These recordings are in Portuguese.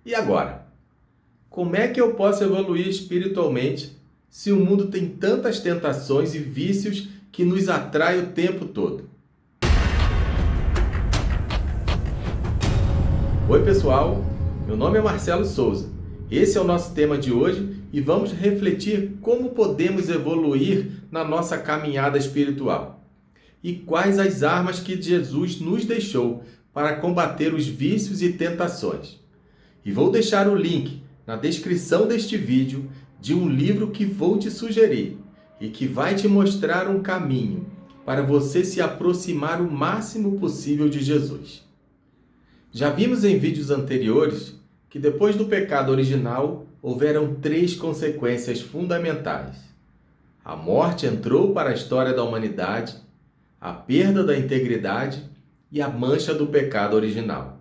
E agora? Como é que eu posso evoluir espiritualmente se o mundo tem tantas tentações e vícios que nos atrai o tempo todo? Oi pessoal, meu nome é Marcelo Souza. Esse é o nosso tema de hoje e vamos refletir como podemos evoluir na nossa caminhada espiritual. E quais as armas que Jesus nos deixou para combater os vícios e tentações. E vou deixar o link na descrição deste vídeo de um livro que vou te sugerir e que vai te mostrar um caminho para você se aproximar o máximo possível de Jesus. Já vimos em vídeos anteriores que depois do pecado original houveram 3 consequências fundamentais. A morte entrou para a história da humanidade, a perda da integridade e a mancha do pecado original.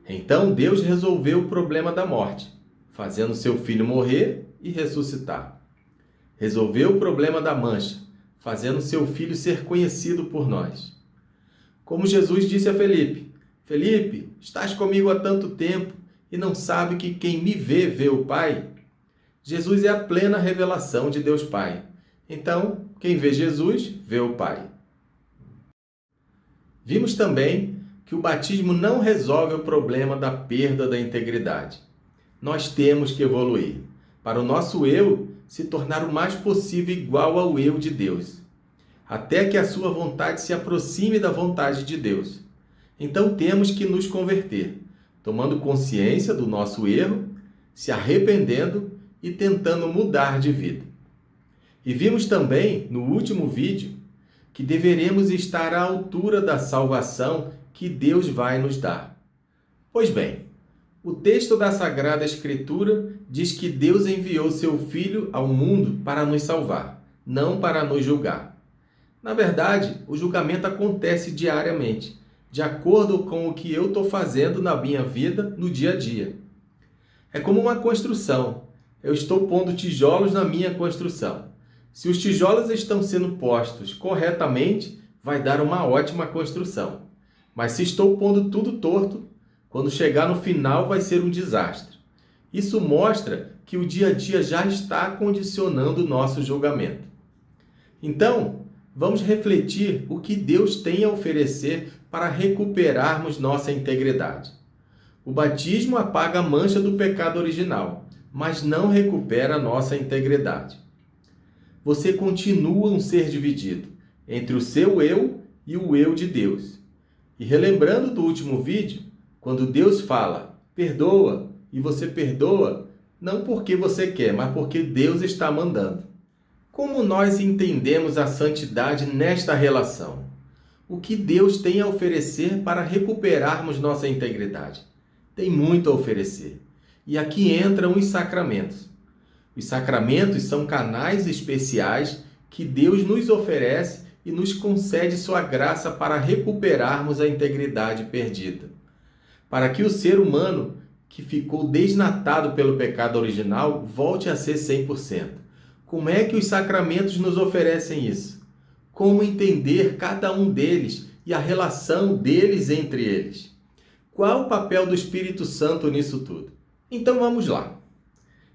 Então Deus resolveu o problema da morte, fazendo seu filho morrer e ressuscitar. Resolveu o problema da mancha, fazendo seu filho ser conhecido por nós. Como Jesus disse a Felipe: Felipe, estás comigo há tanto tempo e não sabe que quem me vê, vê o Pai? Jesus é a plena revelação de Deus Pai. Então, quem vê Jesus, vê o Pai. Vimos também que o batismo não resolve o problema da perda da integridade. Nós temos que evoluir, para o nosso eu se tornar o mais possível igual ao eu de Deus, até que a sua vontade se aproxime da vontade de Deus. Então temos que nos converter, tomando consciência do nosso erro, se arrependendo e tentando mudar de vida. E vimos também, no último vídeo, que deveremos estar à altura da salvação que Deus vai nos dar. Pois bem, o texto da Sagrada Escritura diz que Deus enviou seu Filho ao mundo para nos salvar, não para nos julgar. Na verdade, o julgamento acontece diariamente, de acordo com o que eu estou fazendo na minha vida no dia a dia. É como uma construção. Eu estou pondo tijolos na minha construção. Se os tijolos estão sendo postos corretamente, vai dar uma ótima construção. Mas se estou pondo tudo torto, quando chegar no final vai ser um desastre. Isso mostra que o dia a dia já está condicionando o nosso julgamento. Então, vamos refletir o que Deus tem a oferecer para recuperarmos nossa integridade. O batismo apaga a mancha do pecado original, mas não recupera nossa integridade. Você continua um ser dividido entre o seu eu e o eu de Deus. E relembrando do último vídeo, quando Deus fala, perdoa, e você perdoa, não porque você quer, mas porque Deus está mandando. Como nós entendemos a santidade nesta relação? O que Deus tem a oferecer para recuperarmos nossa integridade? Tem muito a oferecer. E aqui entram os sacramentos. Os sacramentos são canais especiais que Deus nos oferece e nos concede sua graça para recuperarmos a integridade perdida. Para que o ser humano que ficou desnatado pelo pecado original volte a ser 100%. Como é que os sacramentos nos oferecem isso? Como entender cada um deles e a relação deles entre eles? Qual o papel do Espírito Santo nisso tudo? Então vamos lá.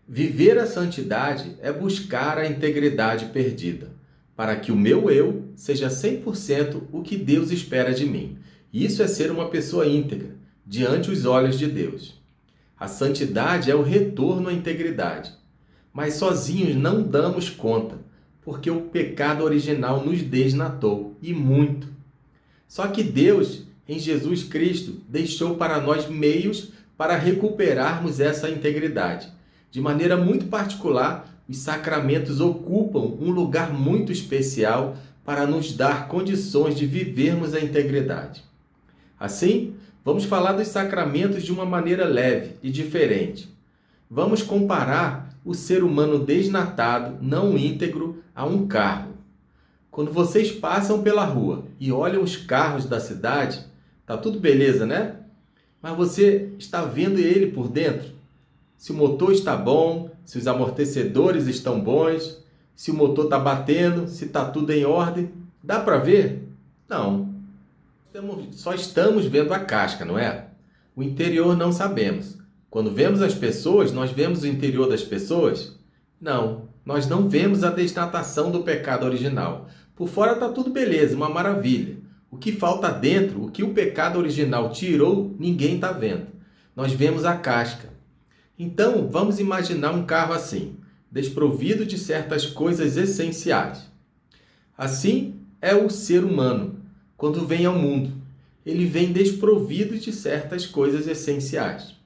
Viver a santidade é buscar a integridade perdida, para que o meu eu seja 100% o que Deus espera de mim. Isso é ser uma pessoa íntegra, diante os olhos de Deus. A santidade é o retorno à integridade, mas sozinhos não damos conta, porque o pecado original nos desnatou, e muito. Só que Deus, em Jesus Cristo, deixou para nós meios para recuperarmos essa integridade. De maneira muito particular, os sacramentos ocupam um lugar muito especial para nos dar condições de vivermos a integridade. Assim, vamos falar dos sacramentos de uma maneira leve e diferente. Vamos comparar o ser humano desnatado, não íntegro, a um carro. Quando vocês passam pela rua e olham os carros da cidade, tá tudo beleza, né? Mas você está vendo ele por dentro? Se o motor está bom, se os amortecedores estão bons, se o motor está batendo, se está tudo em ordem. Dá para ver? Não. Só estamos vendo a casca, não é? O interior não sabemos. Quando vemos as pessoas, nós vemos o interior das pessoas? Não, nós não vemos a desnatação do pecado original. Por fora está tudo beleza, uma maravilha. O que falta dentro, o que o pecado original tirou, ninguém está vendo. Nós vemos a casca. Então, vamos imaginar um carro assim, desprovido de certas coisas essenciais. Assim é o ser humano, quando vem ao mundo. Ele vem desprovido de certas coisas essenciais.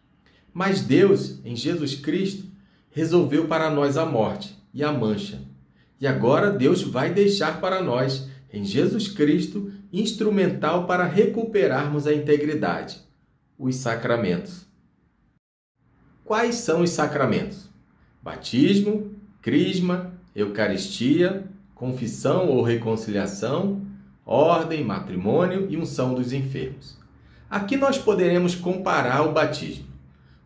Mas Deus, em Jesus Cristo, resolveu para nós a morte e a mancha. E agora Deus vai deixar para nós, em Jesus Cristo, instrumental para recuperarmos a integridade: os sacramentos. Quais são os sacramentos? Batismo, crisma, eucaristia, confissão ou reconciliação, ordem, matrimônio e unção dos enfermos. Aqui nós poderemos comparar o batismo.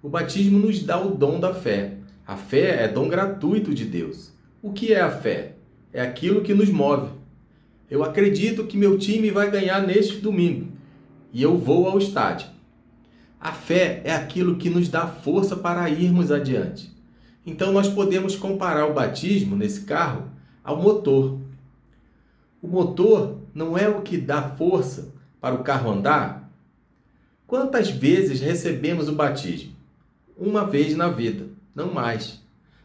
O batismo nos dá o dom da fé. A fé é dom gratuito de Deus. O que é a fé? É aquilo que nos move. Eu acredito que meu time vai ganhar neste domingo e eu vou ao estádio. A fé é aquilo que nos dá força para irmos adiante. Então nós podemos comparar o batismo nesse carro ao motor. O motor não é o que dá força para o carro andar? Quantas vezes recebemos o batismo? Uma vez na vida, não mais.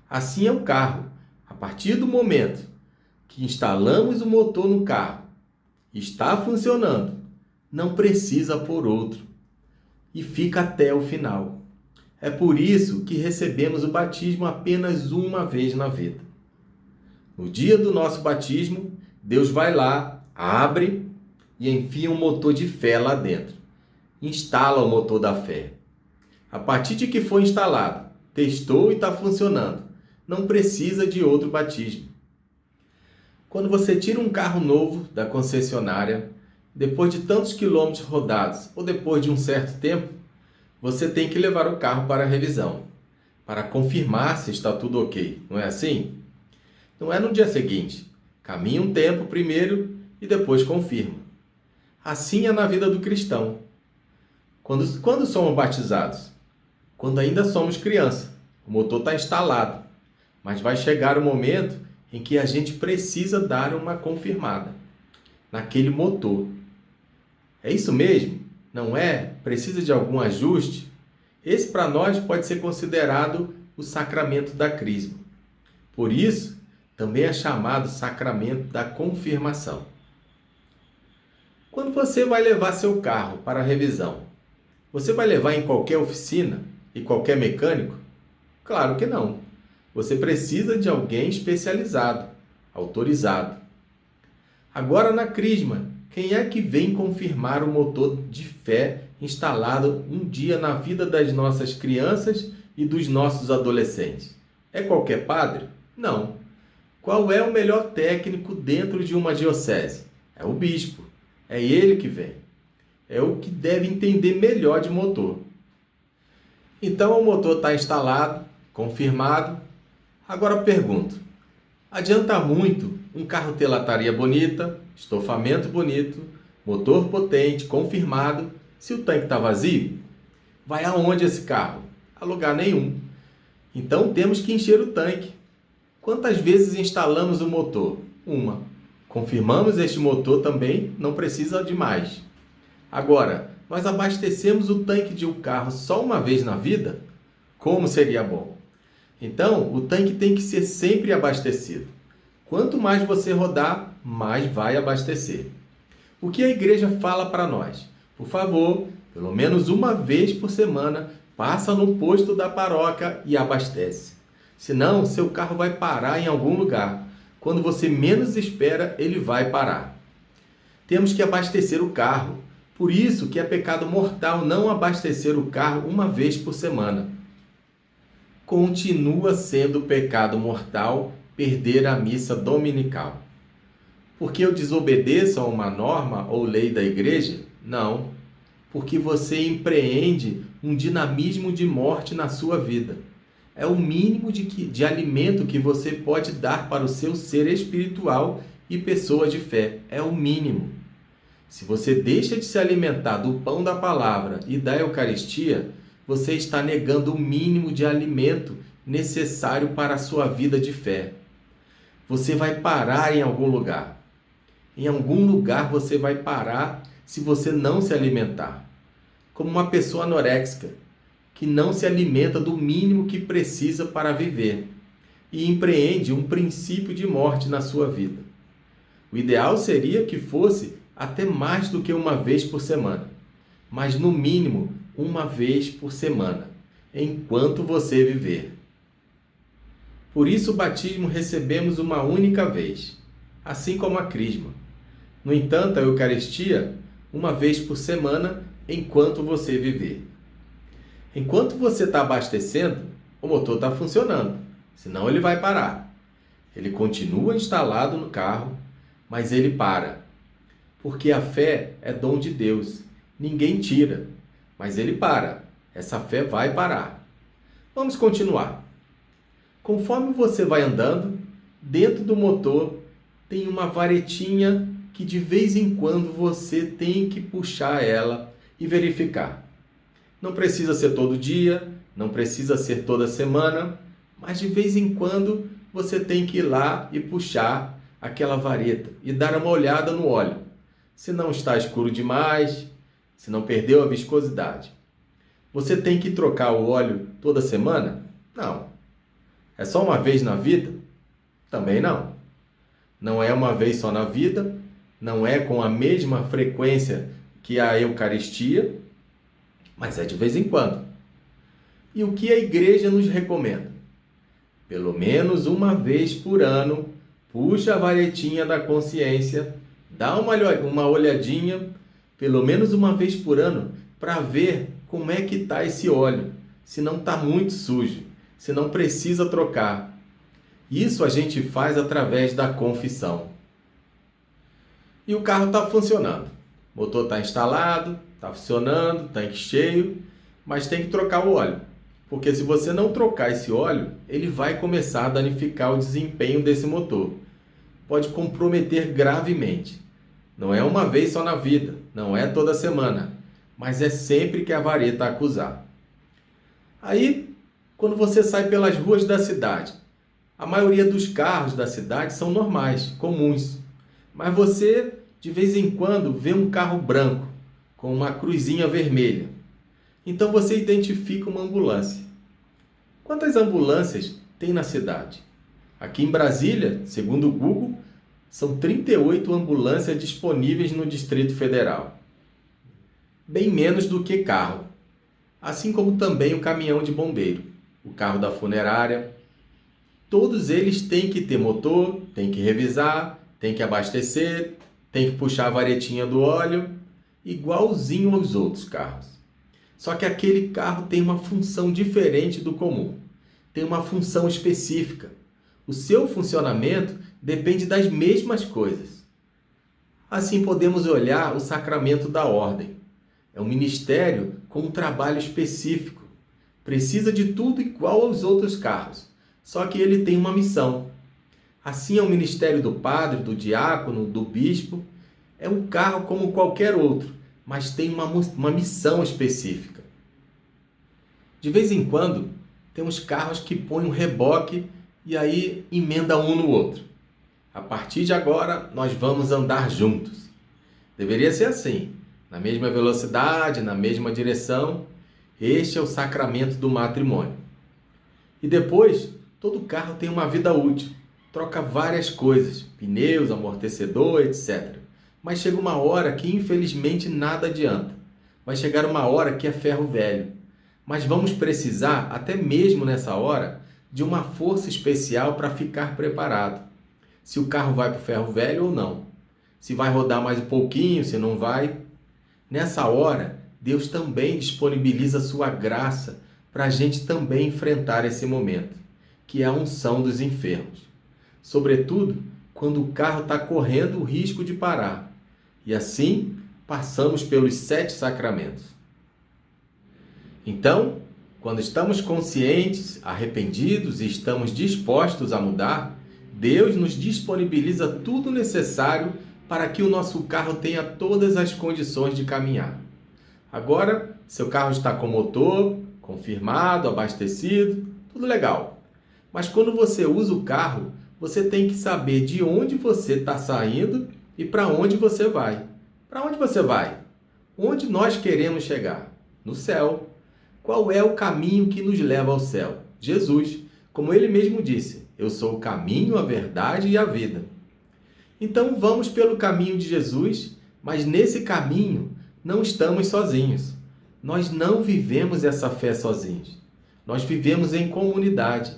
Assim é o carro. A partir do momento que instalamos o motor no carro, está funcionando, não precisa pôr outro e fica até o final. É por isso que recebemos o batismo apenas uma vez na vida. No dia do nosso batismo, Deus vai lá, abre e enfia um motor de fé lá dentro. Instala o motor da fé. A partir de que foi instalado, testou e está funcionando, não precisa de outro batismo. Quando você tira um carro novo da concessionária, depois de tantos quilômetros rodados ou depois de um certo tempo, você tem que levar o carro para a revisão, para confirmar se está tudo ok, não é assim? Não é no dia seguinte. Caminha um tempo primeiro e depois confirma. Assim é na vida do cristão. Quando somos batizados? Quando ainda somos criança. O motor está instalado, mas vai chegar o momento em que a gente precisa dar uma confirmada naquele motor. É isso mesmo? Não é? Precisa de algum ajuste? Esse para nós pode ser considerado o sacramento da crisma. Por isso, também é chamado sacramento da confirmação. Quando você vai levar seu carro para a revisão, você vai levar em qualquer oficina e qualquer mecânico? Claro que não. Você precisa de alguém especializado, autorizado. Agora na crisma, quem é que vem confirmar o motor de fé instalado um dia na vida das nossas crianças e dos nossos adolescentes? É qualquer padre? Não. Qual é o melhor técnico dentro de uma diocese? É o bispo. É ele que vem. É o que deve entender melhor de motor. Então o motor está instalado, confirmado. Agora pergunto, adianta muito um carro ter lataria bonita, estofamento bonito, motor potente, confirmado, se o tanque está vazio? Vai aonde esse carro? A lugar nenhum. Então temos que encher o tanque. Quantas vezes instalamos o motor? Uma. Confirmamos este motor também, não precisa de mais. Agora, nós abastecemos o tanque de um carro só uma vez na vida? Como seria bom? Então, o tanque tem que ser sempre abastecido. Quanto mais você rodar, mais vai abastecer. O que a igreja fala para nós? Por favor, pelo menos uma vez por semana, passa no posto da paróquia e abastece. Senão, seu carro vai parar em algum lugar. Quando você menos espera, ele vai parar. Temos que abastecer o carro. Por isso que é pecado mortal não abastecer o carro uma vez por semana. Continua sendo pecado mortal perder a missa dominical. Porque eu desobedeço a uma norma ou lei da igreja? Não. Porque você empreende um dinamismo de morte na sua vida. É o mínimo de alimento que você pode dar para o seu ser espiritual e pessoa de fé. É o mínimo. Se você deixa de se alimentar do pão da palavra e da Eucaristia, você está negando o mínimo de alimento necessário para a sua vida de fé. Você vai parar em algum lugar. Em algum lugar você vai parar se você não se alimentar. Como uma pessoa anoréxica, que não se alimenta do mínimo que precisa para viver e empreende um princípio de morte na sua vida. O ideal seria que fosse até mais do que uma vez por semana, mas no mínimo uma vez por semana, enquanto você viver. Por isso o batismo recebemos uma única vez, assim como a crisma. No entanto, a Eucaristia, uma vez por semana, enquanto você viver. Enquanto você está abastecendo, o motor está funcionando, senão ele vai parar. Ele continua instalado no carro, mas ele para. Porque a fé é dom de Deus, ninguém tira, mas ele para. Essa fé vai parar. Vamos continuar. Conforme você vai andando, dentro do motor tem uma varetinha que de vez em quando você tem que puxar ela e verificar. Não precisa ser todo dia, não precisa ser toda semana, mas de vez em quando você tem que ir lá e puxar aquela vareta e dar uma olhada no óleo. Se não está escuro demais, se não perdeu a viscosidade. Você tem que trocar o óleo toda semana? Não. É só uma vez na vida? Também não. Não é uma vez só na vida, não é com a mesma frequência que a Eucaristia, mas é de vez em quando. E o que a igreja nos recomenda? Pelo menos uma vez por ano, puxa a varetinha da consciência, dá uma olhadinha, pelo menos uma vez por ano, para ver como é que está esse óleo, se não está muito sujo, se não precisa trocar. Isso a gente faz através da confissão. E o carro está funcionando. O motor está instalado, está funcionando, tanque cheio, mas tem que trocar o óleo. Porque se você não trocar esse óleo, ele vai começar a danificar o desempenho desse motor. Pode comprometer gravemente. Não é uma vez só na vida, não é toda semana, mas é sempre que a vareta acusar. Aí, quando você sai pelas ruas da cidade, a maioria dos carros da cidade são normais, comuns. Mas você, de vez em quando, vê um carro branco, com uma cruzinha vermelha. Então você identifica uma ambulância. Quantas ambulâncias tem na cidade? Aqui em Brasília, segundo o Google, são 38 ambulâncias disponíveis no Distrito Federal. Bem menos do que carro. Assim como também o caminhão de bombeiro, o carro da funerária. Todos eles têm que ter motor, têm que revisar, têm que abastecer, têm que puxar a varetinha do óleo, igualzinho aos outros carros. Só que aquele carro tem uma função diferente do comum. Tem uma função específica. O seu funcionamento depende das mesmas coisas. Assim podemos olhar o sacramento da ordem. É um ministério com um trabalho específico. Precisa de tudo igual aos outros carros, só que ele tem uma missão. Assim é o ministério do padre, do diácono, do bispo. É um carro como qualquer outro, mas tem uma missão específica. De vez em quando, tem uns carros que põem um reboque e aí emenda um no outro. A partir de agora, nós vamos andar juntos. Deveria ser assim, na mesma velocidade, na mesma direção. Este é o sacramento do matrimônio. E depois, todo carro tem uma vida útil. Troca várias coisas, pneus, amortecedor, etc. Mas chega uma hora que infelizmente nada adianta. Vai chegar uma hora que é ferro velho. Mas vamos precisar, até mesmo nessa hora, de uma força especial para ficar preparado. Se o carro vai para o ferro velho ou não. Se vai rodar mais um pouquinho, se não vai. Nessa hora, Deus também disponibiliza a sua graça para a gente também enfrentar esse momento, que é a unção dos enfermos. Sobretudo, quando o carro está correndo o risco de parar. E assim, passamos pelos 7 sacramentos. Então, quando estamos conscientes, arrependidos e estamos dispostos a mudar, Deus nos disponibiliza tudo necessário para que o nosso carro tenha todas as condições de caminhar. Agora, seu carro está com motor, confirmado, abastecido, tudo legal. Mas quando você usa o carro, você tem que saber de onde você está saindo e para onde você vai. Para onde você vai? Onde nós queremos chegar? No céu. Qual é o caminho que nos leva ao céu? Jesus. Como ele mesmo disse, eu sou o caminho, a verdade e a vida. Então vamos pelo caminho de Jesus, mas nesse caminho não estamos sozinhos. Nós não vivemos essa fé sozinhos. Nós vivemos em comunidade.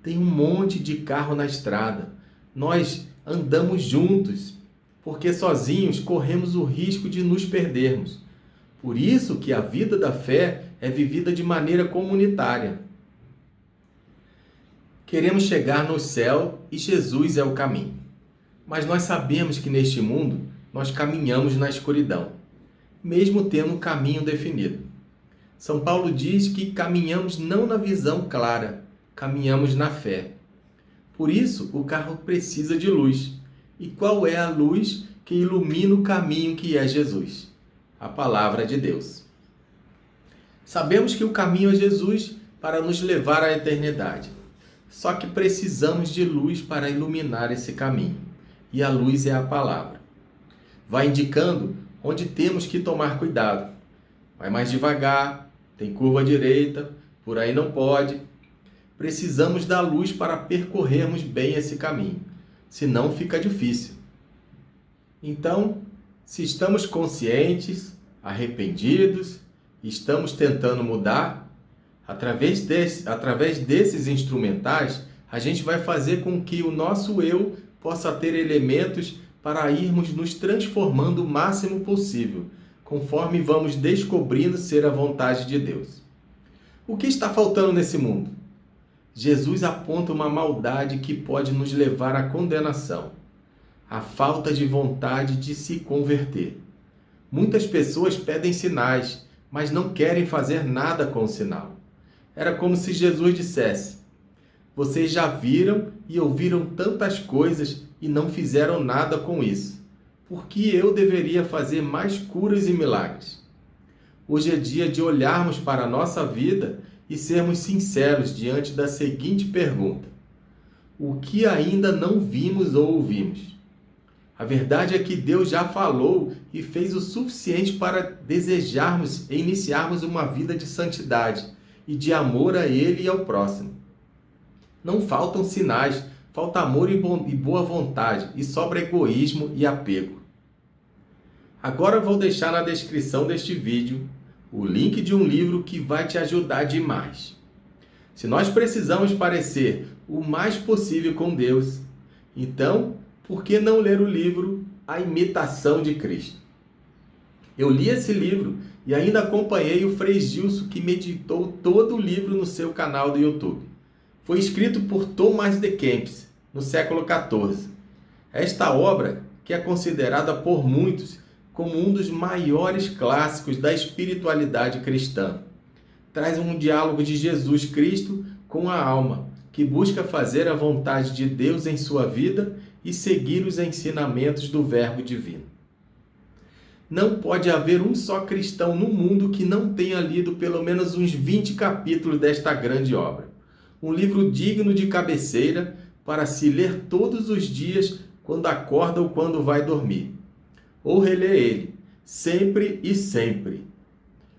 Tem um monte de carro na estrada. Nós andamos juntos, porque sozinhos corremos o risco de nos perdermos. Por isso que a vida da fé é vivida de maneira comunitária. Queremos chegar no céu e Jesus é o caminho. Mas nós sabemos que neste mundo nós caminhamos na escuridão, mesmo tendo um caminho definido. São Paulo diz que caminhamos não na visão clara, caminhamos na fé. Por isso, o carro precisa de luz. E qual é a luz que ilumina o caminho que é Jesus? A palavra de Deus. Sabemos que o caminho é Jesus para nos levar à eternidade. Só que precisamos de luz para iluminar esse caminho. E a luz é a palavra. Vai indicando onde temos que tomar cuidado. Vai mais devagar, tem curva à direita, por aí não pode. Precisamos da luz para percorrermos bem esse caminho, senão fica difícil. Então, se estamos conscientes, arrependidos, estamos tentando mudar, através desses instrumentais, a gente vai fazer com que o nosso eu possa ter elementos para irmos nos transformando o máximo possível, conforme vamos descobrindo ser a vontade de Deus. O que está faltando nesse mundo? Jesus aponta uma maldade que pode nos levar à condenação, a falta de vontade de se converter. Muitas pessoas pedem sinais, mas não querem fazer nada com o sinal. Era como se Jesus dissesse: vocês já viram e ouviram tantas coisas e não fizeram nada com isso. Por que eu deveria fazer mais curas e milagres? Hoje é dia de olharmos para a nossa vida e sermos sinceros diante da seguinte pergunta: o que ainda não vimos ou ouvimos? A verdade é que Deus já falou e fez o suficiente para desejarmos e iniciarmos uma vida de santidade e de amor a Ele e ao próximo. Não faltam sinais, falta amor e boa vontade, e sobra egoísmo e apego. Agora vou deixar na descrição deste vídeo o link de um livro que vai te ajudar demais. Se nós precisamos parecer o mais possível com Deus, então, por que não ler o livro A Imitação de Cristo? Eu li esse livro e ainda acompanhei o Frei Gilson, que meditou todo o livro no seu canal do YouTube. Foi escrito por Thomas de Kempis, no século XIV. Esta obra, que é considerada por muitos como um dos maiores clássicos da espiritualidade cristã, traz um diálogo de Jesus Cristo com a alma, que busca fazer a vontade de Deus em sua vida e seguir os ensinamentos do Verbo Divino. Não pode haver um só cristão no mundo que não tenha lido pelo menos uns 20 capítulos desta grande obra. Um livro digno de cabeceira para se ler todos os dias quando acorda ou quando vai dormir. Ou reler ele, sempre e sempre.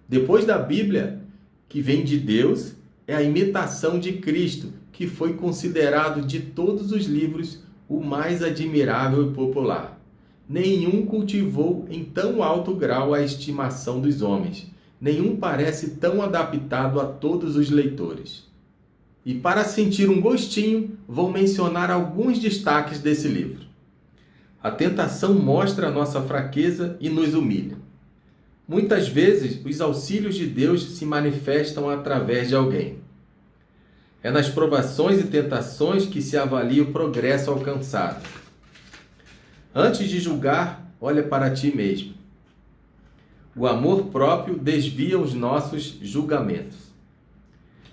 Depois da Bíblia, que vem de Deus, é a imitação de Cristo, que foi considerado de todos os livros o mais admirável e popular. Nenhum cultivou em tão alto grau a estimação dos homens. Nenhum parece tão adaptado a todos os leitores. E para sentir um gostinho, vou mencionar alguns destaques desse livro. A tentação mostra a nossa fraqueza e nos humilha. Muitas vezes, os auxílios de Deus se manifestam através de alguém. É nas provações e tentações que se avalia o progresso alcançado. Antes de julgar, olha para ti mesmo. O amor próprio desvia os nossos julgamentos.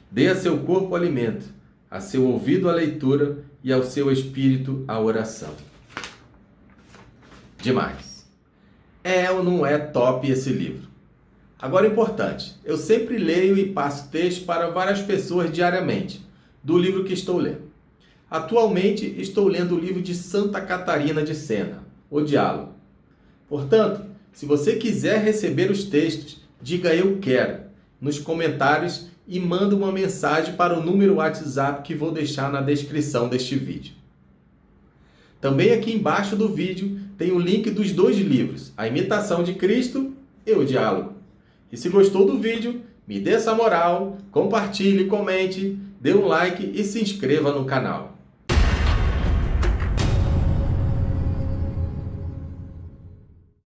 Dê a seu corpo alimento, a seu ouvido a leitura e ao seu espírito a oração. Demais. É ou não é top esse livro? Agora, importante, eu sempre leio e passo texto para várias pessoas diariamente, do livro que estou lendo. Atualmente, estou lendo o livro de Santa Catarina de Sena, O Diálogo. Portanto, se você quiser receber os textos, diga "eu quero" nos comentários e manda uma mensagem para o número WhatsApp que vou deixar na descrição deste vídeo. Também aqui embaixo do vídeo tem o link dos 2 livros, A Imitação de Cristo e O Diálogo. E se gostou do vídeo, me dê essa moral, compartilhe, comente, dê um like e se inscreva no canal.